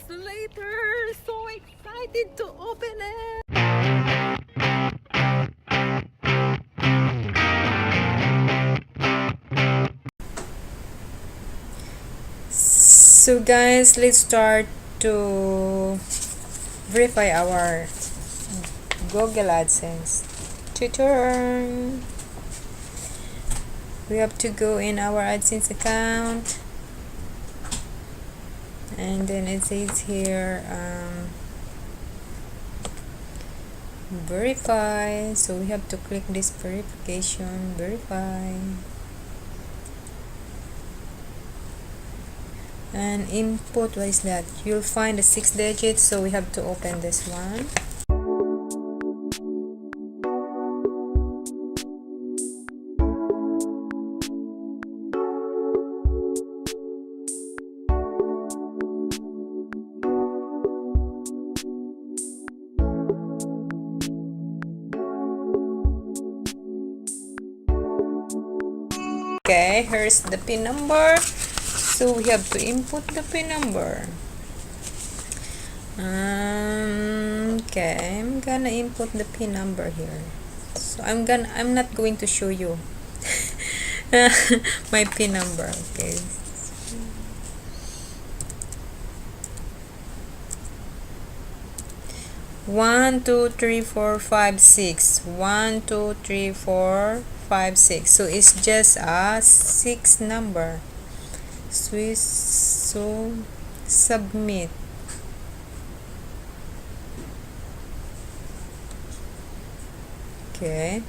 Adsense Letter. So excited to open it. So guys, let's start to verify our Google AdSense. Tutor. We have to go in our AdSense account, and then it says here verify. So we have to click this verification, verify, and input. What is that? You'll find the 6 digits, so we have to open this one. Okay, here's the PIN number. So we have to input the PIN number. Okay, I'm gonna input the PIN number here. So I'm not going to show you my PIN number. Okay. One, two, three, four, five, six. 1, 2, 3, 4, 5, 6. So it's just a 6 number. So submit. Okay.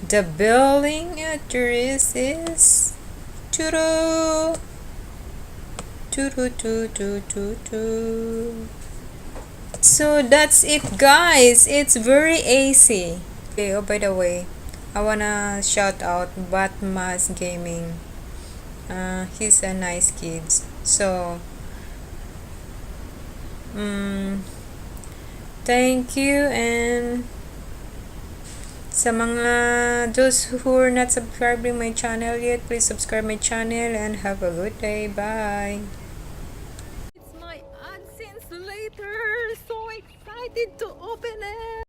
The billing address is tutu. So that's it, guys. It's very easy. Okay, oh, by the way, I wanna shout out Batmas Gaming. He's a nice kid. So thank you, and sa mga those who are not subscribing my channel yet, please subscribe my channel and have a good day. Bye. It's my AdSense Letter. So excited to open it.